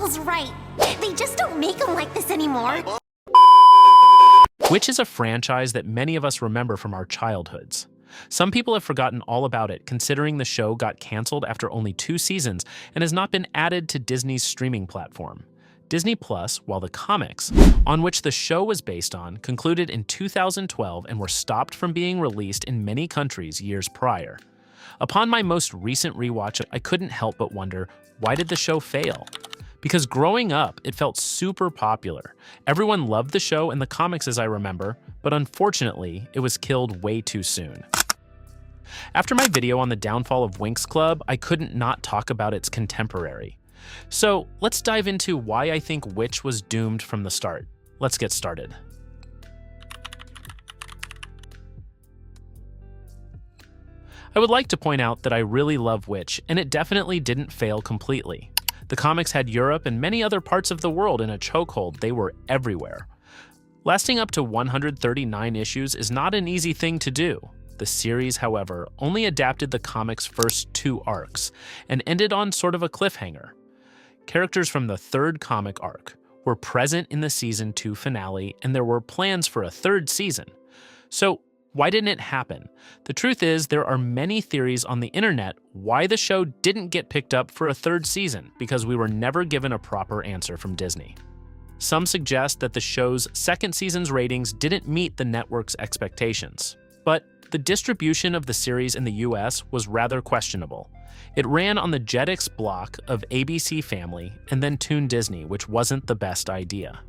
S.R.L's right. They just don't make them like this anymore. Which is a franchise that many of us remember from our childhoods. Some people have forgotten all about it, considering the show got canceled after only 2 seasons and has not been added to Disney's streaming platform. Disney Plus, while the comics, on which the show was based on, concluded in 2012 and were stopped from being released in many countries years prior. Upon my most recent rewatch, I couldn't help but wonder, why did the show fail? Because growing up, it felt super popular. Everyone loved the show and the comics as I remember, but unfortunately, it was killed way too soon. After my video on the downfall of Winx Club, I couldn't not talk about its contemporary. So let's dive into why I think W.I.T.C.H was doomed from the start. Let's get started. I would like to point out that I really love W.I.T.C.H, and it definitely didn't fail completely. The comics had Europe and many other parts of the world in a chokehold. They were everywhere. Lasting up to 139 issues is not an easy thing to do. The series, however, only adapted the comics' first 2 arcs and ended on sort of a cliffhanger. Characters from the 3rd comic arc were present in the season 2 finale, and there were plans for a 3rd season. So why didn't it happen? The truth is, there are many theories on the internet why the show didn't get picked up for a 3rd season, because we were never given a proper answer from Disney. Some suggest that the show's 2nd season's ratings didn't meet the network's expectations. But the distribution of the series in the US was rather questionable. It ran on the Jetix block of ABC Family and then Toon Disney, which wasn't the best idea.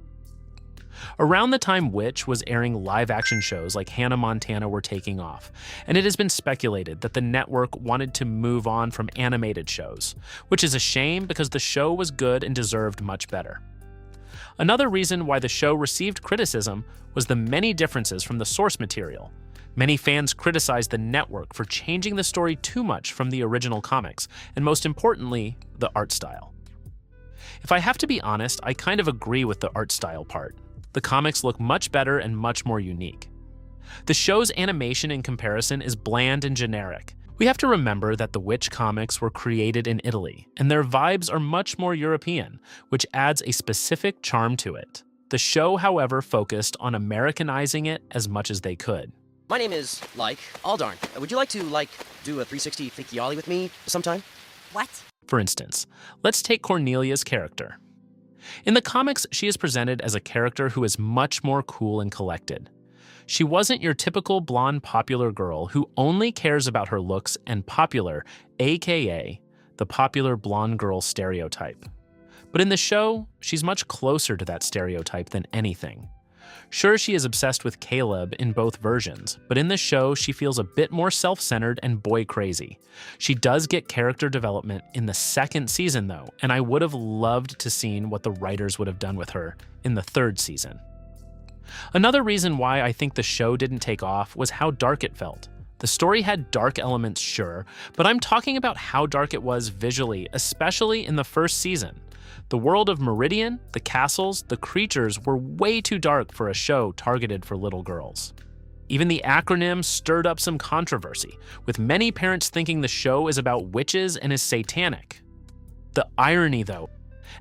Around the time W.I.T.C.H was airing live-action shows like Hannah Montana were taking off, and it has been speculated that the network wanted to move on from animated shows, which is a shame because the show was good and deserved much better. Another reason why the show received criticism was the many differences from the source material. Many fans criticized the network for changing the story too much from the original comics, and most importantly, the art style. If I have to be honest, I kind of agree with the art style part. The comics look much better and much more unique. The show's animation in comparison is bland and generic. We have to remember that the W.I.T.C.H comics were created in Italy, and their vibes are much more European, which adds a specific charm to it. The show, however, focused on Americanizing it as much as they could. My name is, Aldarn. Would you like to, do a 360 Thinky Ollie with me sometime? What? For instance, let's take Cornelia's character. In the comics, she is presented as a character who is much more cool and collected. She wasn't your typical blonde popular girl who only cares about her looks and popular, aka the popular blonde girl stereotype. But in the show, she's much closer to that stereotype than anything. Sure, she is obsessed with Caleb in both versions, but in the show, she feels a bit more self-centered and boy-crazy. She does get character development in the 2nd season, though, and I would have loved to seen what the writers would have done with her in the 3rd season. Another reason why I think the show didn't take off was how dark it felt. The story had dark elements, sure, but I'm talking about how dark it was visually, especially in the 1st season. The world of Meridian, the castles, the creatures were way too dark for a show targeted for little girls. Even the acronym stirred up some controversy, with many parents thinking the show is about witches and is satanic. The irony, though,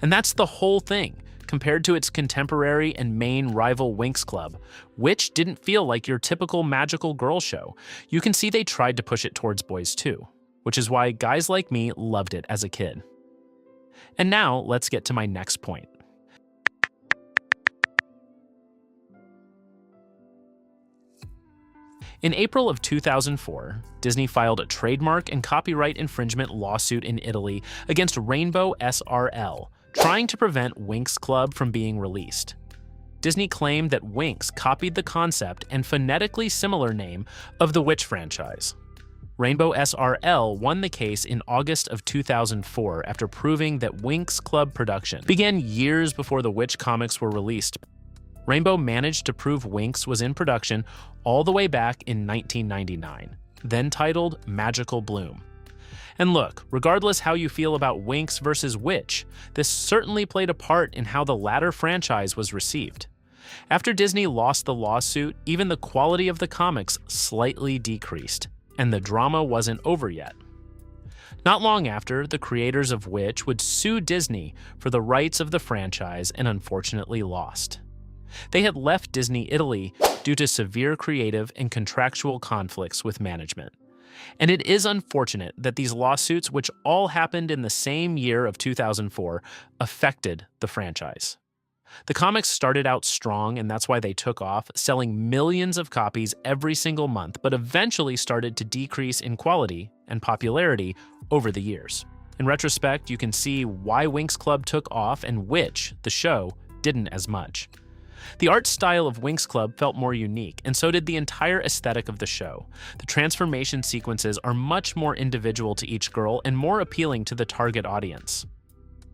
and that's the whole thing, compared to its contemporary and main rival Winx Club, which didn't feel like your typical magical girl show. You can see they tried to push it towards boys too, which is why guys like me loved it as a kid. And now, let's get to my next point. In April of 2004, Disney filed a trademark and copyright infringement lawsuit in Italy against Rainbow S.R.L, trying to prevent Winx Club from being released. Disney claimed that Winx copied the concept and phonetically similar name of the W.I.T.C.H franchise. Rainbow S.R.L won the case in August of 2004 after proving that Winx Club production began years before the W.I.T.C.H comics were released. Rainbow managed to prove Winx was in production all the way back in 1999, then titled Magical Bloom. And look, regardless how you feel about Winx versus W.I.T.C.H, this certainly played a part in how the latter franchise was received. After Disney lost the lawsuit, even the quality of the comics slightly decreased, and the drama wasn't over yet. Not long after, the creators of which would sue Disney for the rights of the franchise and unfortunately lost. They had left Disney Italy due to severe creative and contractual conflicts with management. And it is unfortunate that these lawsuits, which all happened in the same year of 2004, affected the franchise. The comics started out strong, and that's why they took off, selling millions of copies every single month, but eventually started to decrease in quality and popularity over the years. In retrospect, you can see why Winx Club took off and which, the show, didn't as much. The art style of Winx Club felt more unique, and so did the entire aesthetic of the show. The transformation sequences are much more individual to each girl and more appealing to the target audience.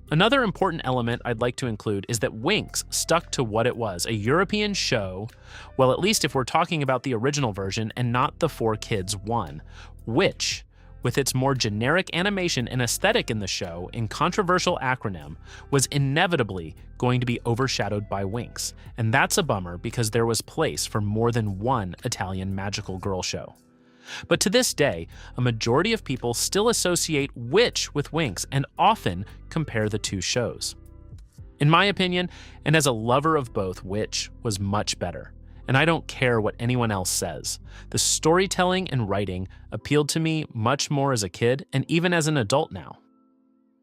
Another important element I'd like to include is that Winx stuck to what it was, a European show, well, at least if we're talking about the original version and not the 4Kids one, which, with its more generic animation and aesthetic in the show and controversial acronym, was inevitably going to be overshadowed by Winx. And that's a bummer because there was place for more than one Italian magical girl show. But to this day, a majority of people still associate Witch with Winx and often compare the two shows. In my opinion, and as a lover of both, Witch was much better. And I don't care what anyone else says. The storytelling and writing appealed to me much more as a kid and even as an adult now.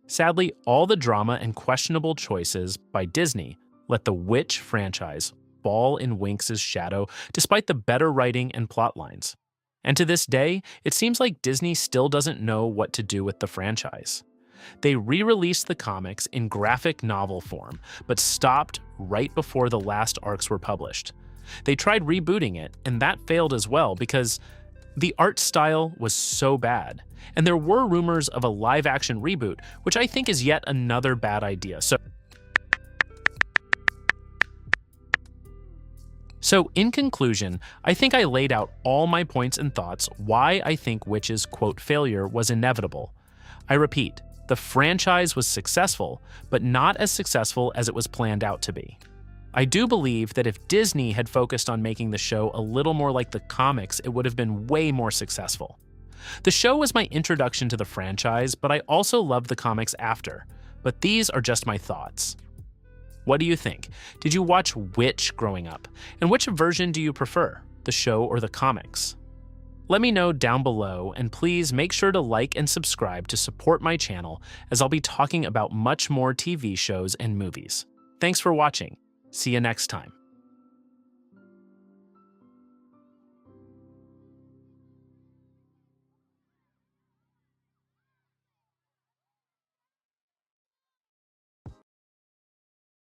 Sadly, all the drama and questionable choices by Disney let the Witch franchise fall in Winx's shadow despite the better writing and plot lines. And to this day, it seems like Disney still doesn't know what to do with the franchise. They re-released the comics in graphic novel form, but stopped right before the last arcs were published. They tried rebooting it, and that failed as well because the art style was so bad. And there were rumors of a live-action reboot, which I think is yet another bad idea. So in conclusion, I think I laid out all my points and thoughts why I think Witch's quote failure was inevitable. I repeat, the franchise was successful, but not as successful as it was planned out to be. I do believe that if Disney had focused on making the show a little more like the comics, it would have been way more successful. The show was my introduction to the franchise, but I also loved the comics after. But these are just my thoughts. What do you think? Did you watch Witch growing up? And which version do you prefer, the show or the comics? Let me know down below, and please make sure to like and subscribe to support my channel, as I'll be talking about much more TV shows and movies. Thanks for watching. See you next time.